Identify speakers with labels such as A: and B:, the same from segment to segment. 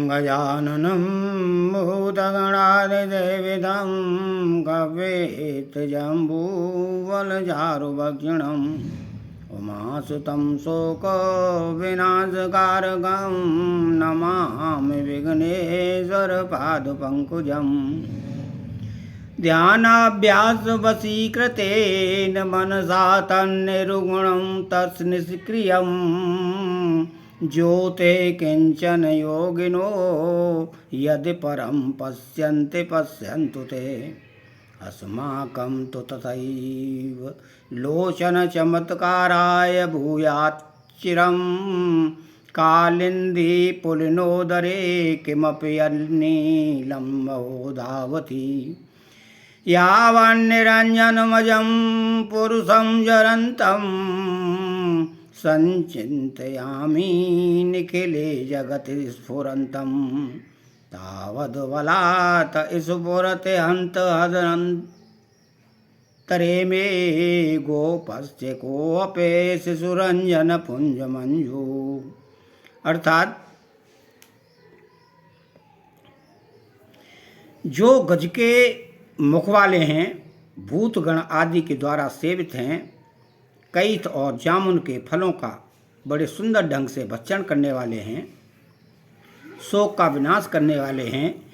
A: गजाननं भूतगणादिसेवितं कवेतजम्बूफलचारुभक्षणम् उमासुतं शोकविनाशकारकं नमामि विघ्नेश्वरपादपङ्कजम् ध्यानाभ्यासवशीकृतेन मनसा तन्निर्गुणं तत्निष्क्रियं ज्योते किञ्चन योगिनो यदि परं पश्यन्ति पश्यन्तु ते अस्माकं तु तथैव लोचनचमत्काराय भूयाच्चिरं कालिन्दी पुलिनोदरे किमपि यन्नीलं महोधावति यावन्निरञ्जनमजं पुरुषं जरन्तं संचिन्तयामि निखिले जगति स्फुरन्तं तावद्बलात् स्फुरते हन्तरे मे गोपस्य कोऽपि शिशुरञ्जनपुञ्जमञ्जू। अर्थात जो गज के मुख वाले हैं, भूतगण आदि के द्वारा सेवित हैं, कैथ और जामुन के फलों का बड़े सुंदर ढंग से भक्षण करने वाले हैं, शोक का विनाश करने वाले हैं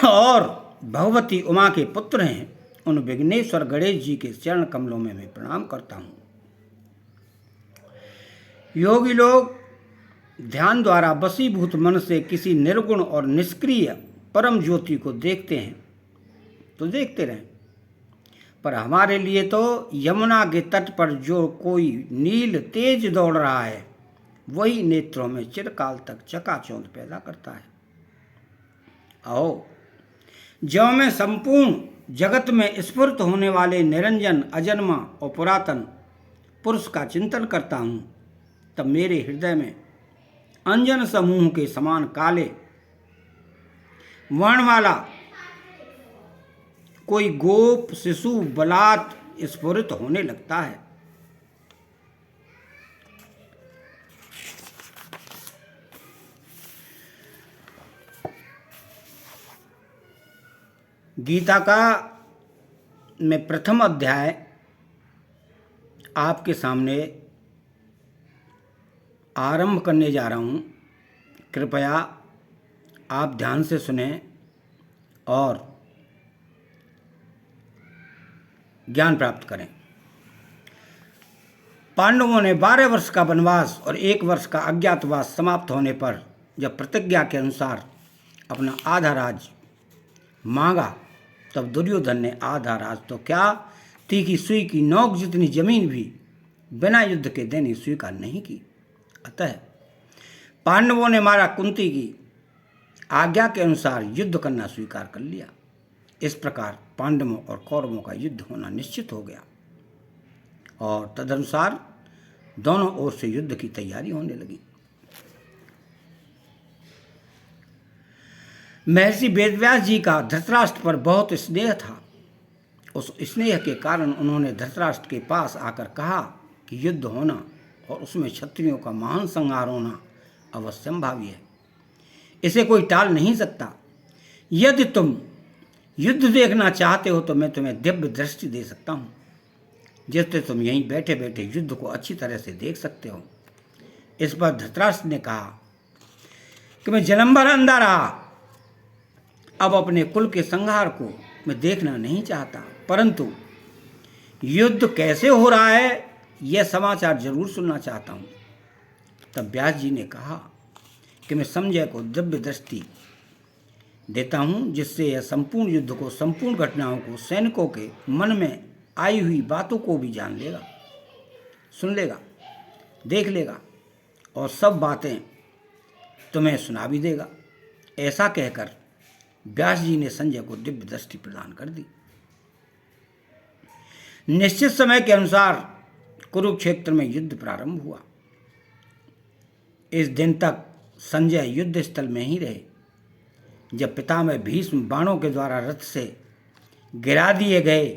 A: और भगवती उमा के पुत्र हैं, उन विघ्नेश्वर गणेश जी के चरण कमलों में मैं प्रणाम करता हूँ। योगी लोग ध्यान द्वारा वशीभूत मन से किसी निर्गुण और निष्क्रिय परम ज्योति को देखते हैं तो देखते रहें, पर हमारे लिए तो यमुना के तट पर जो कोई नील तेज दौड़ रहा है वही नेत्रों में चिरकाल तक चकाचौंध पैदा करता है। आओ, जो मैं संपूर्ण जगत में स्फुरित होने वाले निरंजन अजन्मा और पुरातन पुरुष का चिंतन करता हूँ, तब मेरे हृदय में अंजन समूह के समान काले वर्ण वाला कोई गोप शिशु बलात् स्फुरित होने लगता है। गीता का मैं प्रथम अध्याय आपके सामने आरंभ करने जा रहा हूँ। कृपया आप ध्यान से सुनें और ज्ञान प्राप्त करें। पांडवों ने 12 वर्ष का वनवास और 1 वर्ष का अज्ञातवास समाप्त होने पर जब प्रतिज्ञा के अनुसार अपना आधा राज मांगा, तब दुर्योधन ने आधा राज तो क्या, तीखी सुई की नोक जितनी जमीन भी बिना युद्ध के देने स्वीकार नहीं की। अतः पांडवों ने मारा कुंती की आज्ञा के अनुसार युद्ध करना स्वीकार कर लिया। इस प्रकार पांडवों और कौरवों का युद्ध होना निश्चित हो गया और तदनुसार दोनों ओर से युद्ध की तैयारी होने लगी। महर्षि वेदव्यास जी का धृतराष्ट्र पर बहुत स्नेह था। उस स्नेह के कारण उन्होंने धृतराष्ट्र के पास आकर कहा कि युद्ध होना और उसमें क्षत्रियों का महान संहार होना अवश्यंभावी है, इसे कोई टाल नहीं सकता। यदि तुम युद्ध देखना चाहते हो तो मैं तुम्हें दिव्य दृष्टि दे सकता हूँ, जिससे तुम यहीं बैठे बैठे युद्ध को अच्छी तरह से देख सकते हो। इस पर धृतराष्ट्र ने कहा कि मैं जन्म भर अंधा रहा, अब अपने कुल के संहार को मैं देखना नहीं चाहता, परंतु युद्ध कैसे हो रहा है यह समाचार जरूर सुनना चाहता हूँ। तब व्यास जी ने कहा कि मैं संजय को दिव्य दृष्टि देता हूँ, जिससे यह संपूर्ण युद्ध को, संपूर्ण घटनाओं को, सैनिकों के मन में आई हुई बातों को भी जान लेगा, सुन लेगा, देख लेगा और सब बातें तुम्हें सुना भी देगा। ऐसा कहकर व्यास जी ने संजय को दिव्य दृष्टि प्रदान कर दी। निश्चित समय के अनुसार कुरुक्षेत्र में युद्ध प्रारंभ हुआ। इस दिन तक संजय युद्ध स्थल में ही रहे। जब पितामह भीष्म बाणों के द्वारा रथ से गिरा दिए गए,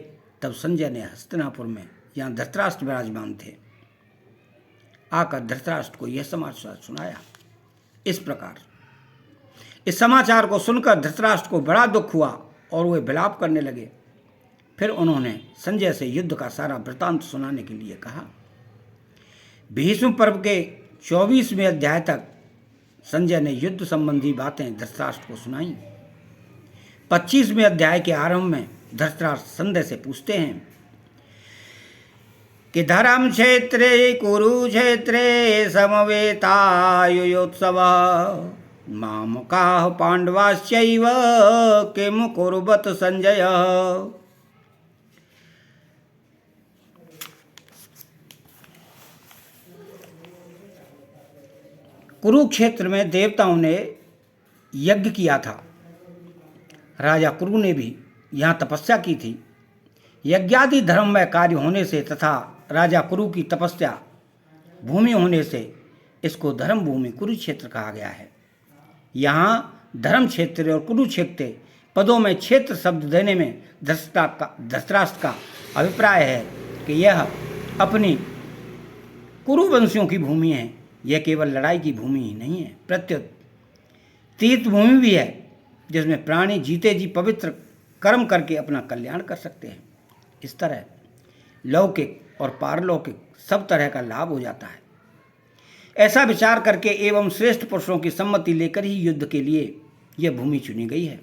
A: तब संजय ने हस्तिनापुर में, जहाँ धृतराष्ट्र विराजमान थे, आकर धृतराष्ट्र को यह समाचार सुनाया इस प्रकार इस समाचार को सुनकर धृतराष्ट्र को बड़ा दुख हुआ और वे विलाप करने लगे। फिर उन्होंने संजय से युद्ध का सारा वृतांत सुनाने के लिए कहा। भीष्म पर्व के 24वें अध्याय तक संजय ने युद्ध संबंधी बातें धृतराष्ट्र को सुनाई। 25वें अध्याय के आरंभ में धृतराष्ट्र संजय से पूछते हैं कि धर्म क्षेत्रे कुरुक्षेत्रे समवेतायुयोत्सव मामकाः पांडवाश्चैव किम कुर्वत संजय। कुरुक्षेत्र में देवताओं ने यज्ञ किया था। राजा कुरु ने भी यहाँ तपस्या की थी। यज्ञादि धर्ममय कार्य होने से तथा राजा कुरु की तपस्या भूमि होने से इसको धर्म भूमि कुरुक्षेत्र कहा गया है। यहाँ धर्म क्षेत्र और कुरुक्षेत्र पदों में क्षेत्र शब्द देने में धृतराष्ट्र का अभिप्राय है कि यह अपनी कुरुवंशियों की भूमि है। यह केवल लड़ाई की भूमि ही नहीं है, प्रत्युत तीर्थ भूमि भी है, जिसमें प्राणी जीते जी पवित्र कर्म करके अपना कल्याण कर सकते हैं। इस तरह लौकिक और पारलौकिक सब तरह का लाभ हो जाता है। ऐसा विचार करके एवं श्रेष्ठ पुरुषों की सम्मति लेकर ही युद्ध के लिए यह भूमि चुनी गई है।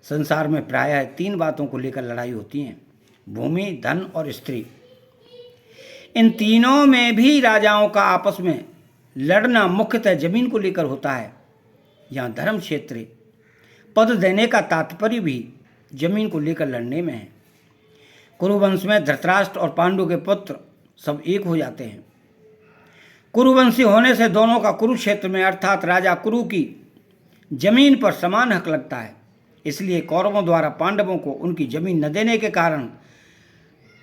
A: संसार में प्रायः 3 बातों को लेकर लड़ाई होती है: भूमि, धन और स्त्री। इन तीनों में भी राजाओं का आपस में लड़ना मुख्यतः जमीन को लेकर होता है। यहाँ धर्म क्षेत्र पद देने का तात्पर्य भी जमीन को लेकर लड़ने में है। कुरुवंश में धृतराष्ट्र और पांडु के पुत्र सब एक हो जाते हैं। कुरुवंशी होने से दोनों का कुरुक्षेत्र में अर्थात राजा कुरु की जमीन पर समान हक लगता है। इसलिए कौरवों द्वारा पांडवों को उनकी जमीन न देने के कारण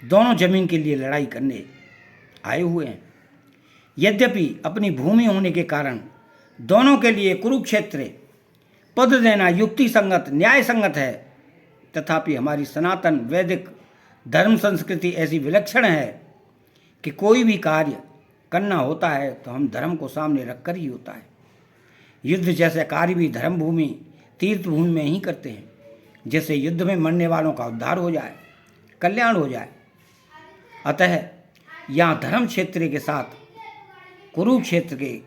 A: दोनों जमीन के लिए लड़ाई करने आए हुए हैं। यद्यपि अपनी भूमि होने के कारण दोनों के लिए कुरुक्षेत्र पद देना युक्ति संगत न्याय संगत है, तथापि हमारी सनातन वैदिक धर्म संस्कृति ऐसी विलक्षण है कि कोई भी कार्य करना होता है तो हम धर्म को सामने रखकर ही होता है। युद्ध जैसे कार्य भी धर्म भूमि तीर्थ भूमि में ही करते हैं, जिससे युद्ध में मरने वालों का उद्धार हो जाए, कल्याण हो जाए। अतः यहाँ धर्म क्षेत्र के साथ कुरुक्षेत्र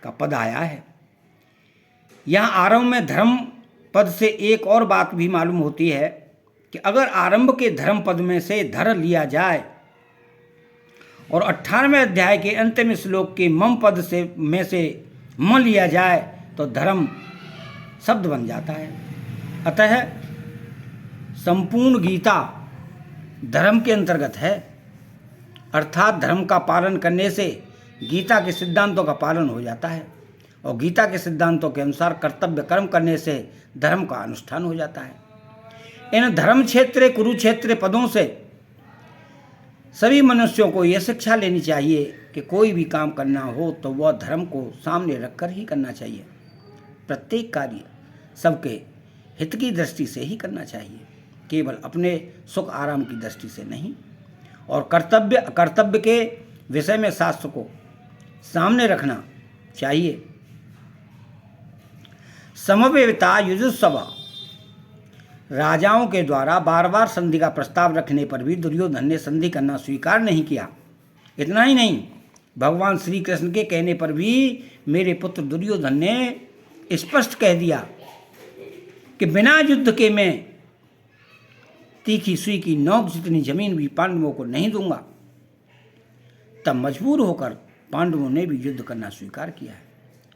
A: का पद आया है। यहाँ आरंभ में धर्म पद से एक और बात भी मालूम होती है कि अगर आरंभ के धर्म पद में से धर लिया जाए और 18वें अध्याय के अंतिम श्लोक के मम पद में से म लिया जाए तो धर्म शब्द बन जाता है। अतः संपूर्ण गीता धर्म के अंतर्गत है, अर्थात धर्म का पालन करने से गीता के सिद्धांतों का पालन हो जाता है और गीता के सिद्धांतों के अनुसार कर्तव्य कर्म करने से धर्म का अनुष्ठान हो जाता है। इन धर्म क्षेत्र कुरुक्षेत्र पदों से सभी मनुष्यों को यह शिक्षा लेनी चाहिए कि कोई भी काम करना हो तो वह धर्म को सामने रखकर ही करना चाहिए। प्रत्येक कार्य सबके हित की दृष्टि से ही करना चाहिए, केवल अपने सुख आराम की दृष्टि से नहीं। और कर्तव्य के विषय में शास्त्र को सामने रखना चाहिए। समवेता युजुत्सव। राजाओं के द्वारा बार बार संधि का प्रस्ताव रखने पर भी दुर्योधन ने संधि करना स्वीकार नहीं किया। इतना ही नहीं, भगवान श्री कृष्ण के कहने पर भी मेरे पुत्र दुर्योधन ने स्पष्ट कह दिया कि बिना युद्ध के मैं तीखी सुई की नोक जितनी जमीन भी पांडवों को नहीं दूंगा। तब मजबूर होकर पांडवों ने भी युद्ध करना स्वीकार किया है।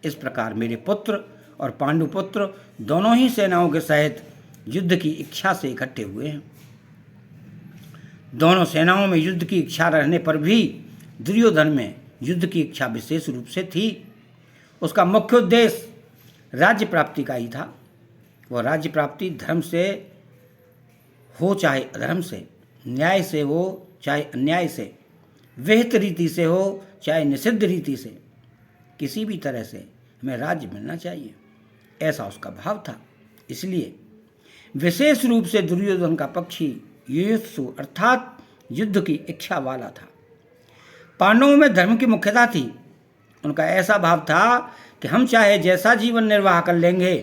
A: इस प्रकार मेरे पुत्र और पांडुपुत्र दोनों ही सेनाओं के सहित युद्ध की इच्छा से इकट्ठे हुए हैं। दोनों सेनाओं में युद्ध की इच्छा रहने पर भी दुर्योधन में युद्ध की इच्छा विशेष रूप से थी। उसका मुख्य उद्देश्य राज्य प्राप्ति का ही था। वह राज्य प्राप्ति धर्म से हो चाहे अधर्म से, न्याय से हो चाहे अन्याय से, विहित रीति से हो चाहे निषिद्ध रीति से, किसी भी तरह से हमें राज्य मिलना चाहिए, ऐसा उसका भाव था। इसलिए विशेष रूप से दुर्योधन का पक्षी युयुत्सु अर्थात युद्ध की इच्छा वाला था। पांडवों में धर्म की मुख्यता थी उनका ऐसा भाव था कि हम चाहे जैसा जीवन निर्वाह कर लेंगे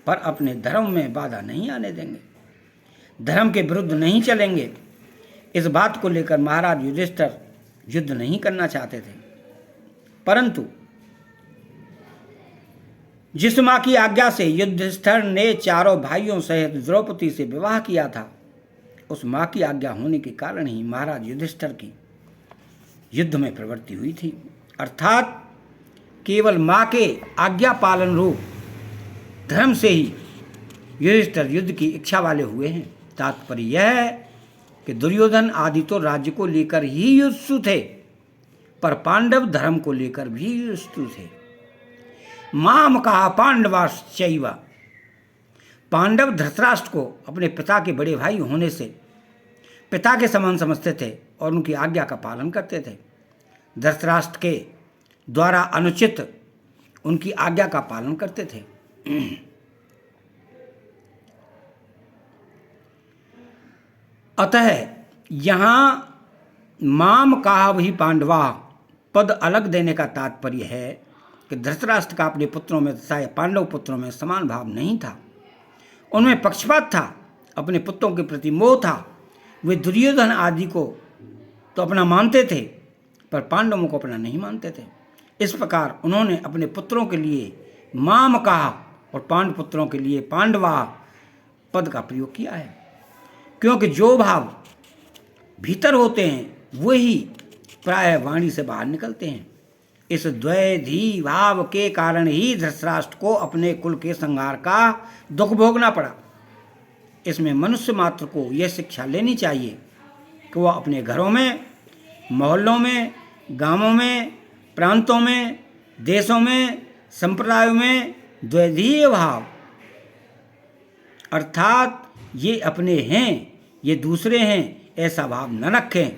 A: पर अपने धर्म में बाधा नहीं आने देंगे, धर्म के विरुद्ध नहीं चलेंगे। इस बात को लेकर महाराज युधिष्ठिर युद्ध नहीं करना चाहते थे, परंतु जिस मां की आज्ञा से युधिष्ठिर ने चारों भाइयों सहित द्रौपदी से विवाह किया था, उस मां की आज्ञा होने के कारण ही महाराज युधिष्ठिर की युद्ध में प्रवृत्ति हुई थी। अर्थात केवल मां के आज्ञा पालन रूप धर्म से ही युधिष्ठिर युद्ध की इच्छा वाले हुए हैं। तात्पर्य यह है कि दुर्योधन आदि तो राज्य को लेकर ही युत्सु थे, पर पांडव धर्म को लेकर भी युत्सु थे। माम कहा पांडवाश्चैव, पांडव धृतराष्ट्र को अपने पिता के बड़े भाई होने से पिता के समान समझते थे और उनकी आज्ञा का पालन करते थे। धृतराष्ट्र के द्वारा अनुचित उनकी आज्ञा का पालन करते थे। अतः यहां माम कहा वही पांडवा पद अलग देने का तात्पर्य है कि धृतराष्ट्र का अपने पुत्रों में तथा पांडव पुत्रों में समान भाव नहीं था, उनमें पक्षपात था, अपने पुत्रों के प्रति मोह था। वे दुर्योधन आदि को तो अपना मानते थे पर पांडवों को अपना नहीं मानते थे। इस प्रकार उन्होंने अपने पुत्रों के लिए माम कहा और पांडव पुत्रों के लिए पांडवा पद का प्रयोग किया है, क्योंकि जो भाव भीतर होते हैं वही प्रायः वाणी से बाहर निकलते हैं। इस द्वैधी भाव के कारण ही धृतराष्ट्र को अपने कुल के संहार का दुख भोगना पड़ा। इसमें मनुष्य मात्र को यह शिक्षा लेनी चाहिए कि वह अपने घरों में, मोहल्लों में, गांवों में, प्रांतों में, देशों में, संप्रदायों में द्वैधीय भाव अर्थात ये अपने हैं ये दूसरे हैं ऐसा भाव न रखें,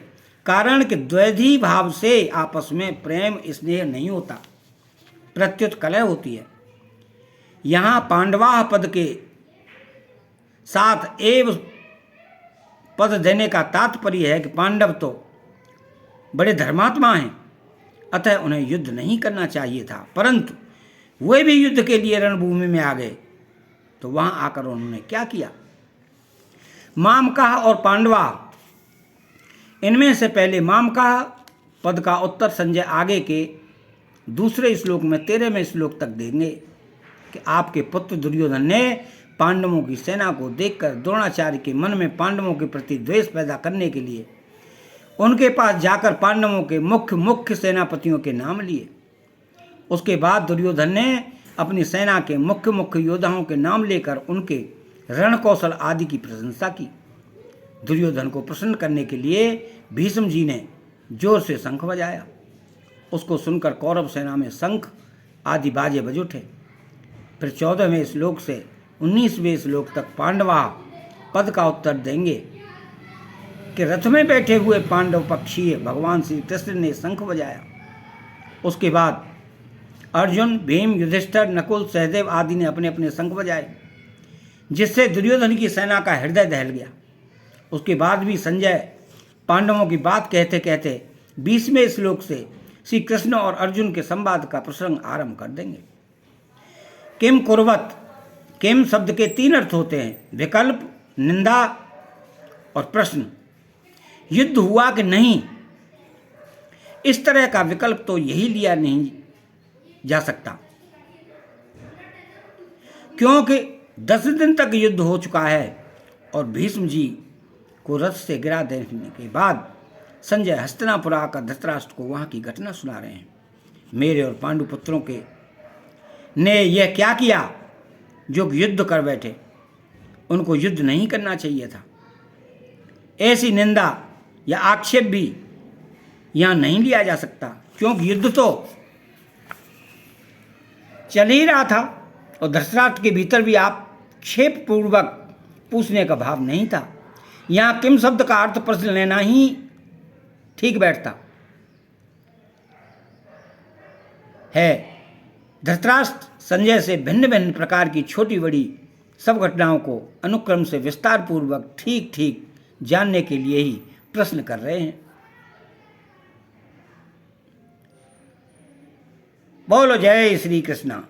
A: कारण कि द्वैधी भाव से आपस में प्रेम स्नेह नहीं होता, प्रत्युत कलह होती है। यहाँ पांडवाह पद के साथ एव पद देने का तात्पर्य है कि पांडव तो बड़े धर्मात्मा हैं, अतः उन्हें युद्ध नहीं करना चाहिए था, परंतु वे भी युद्ध के लिए रणभूमि में आ गए। तो वहां आकर उन्होंने क्या किया? मामकाह और पांडवा, इनमें से पहले मामकाह पद का उत्तर संजय आगे के दूसरे श्लोक में 13वें श्लोक तक देंगे कि आपके पुत्र दुर्योधन ने पांडवों की सेना को देखकर द्रोणाचार्य के मन में पांडवों के प्रति द्वेष पैदा करने के लिए उनके पास जाकर पांडवों के मुख्य सेनापतियों के नाम लिए। उसके बाद दुर्योधन ने अपनी सेना के मुख्य योद्धाओं के नाम लेकर उनके रण कौशल आदि की प्रशंसा की। दुर्योधन को प्रसन्न करने के लिए भीष्म जी ने जोर से शंख बजाया। उसको सुनकर कौरव सेना में शंख आदि बाजे बज उठे। फिर 14वें श्लोक से 19वें श्लोक तक पांडवा पद का उत्तर देंगे कि रथ में बैठे हुए पांडव पक्षीय भगवान श्री कृष्ण ने शंख बजाया। उसके बाद अर्जुन, भीम, युधिष्ठिर, नकुल, सहदेव आदि ने अपने अपने शंख बजाए, जिससे दुर्योधन की सेना का हृदय दहल गया। उसके बाद भी संजय पांडवों की बात कहते कहते 20वें श्लोक से श्री कृष्ण और अर्जुन के संवाद का प्रसंग आरंभ कर देंगे। किम कुर्वत, किम शब्द के 3 अर्थ होते हैं, विकल्प, निंदा और प्रश्न। युद्ध हुआ कि नहीं, इस तरह का विकल्प तो यही लिया नहीं जा सकता, क्योंकि 10 दिन तक युद्ध हो चुका है और भीष्म जी को रथ से गिरा देने के बाद संजय हस्तिनापुर आकर धृतराष्ट्र को वहां की घटना सुना रहे हैं। मेरे और पांडु पुत्रों के ने यह क्या किया जो युद्ध कर बैठे, उनको युद्ध नहीं करना चाहिए था। ऐसी निंदा या आक्षेप भी यहां नहीं लिया जा सकता, क्योंकि युद्ध तो चल ही रहा था और धृतराष्ट्र के भीतर भी आक्षेप पूर्वक पूछने का भाव नहीं था। यहां किम शब्द का अर्थ प्रश्न लेना ही ठीक बैठता है। धृतराष्ट्र संजय से भिन्न भिन्न प्रकार की छोटी बड़ी सब घटनाओं को अनुक्रम से विस्तार पूर्वक ठीक ठीक जानने के लिए ही प्रश्न कर रहे हैं। बोलो जय श्री कृष्ण।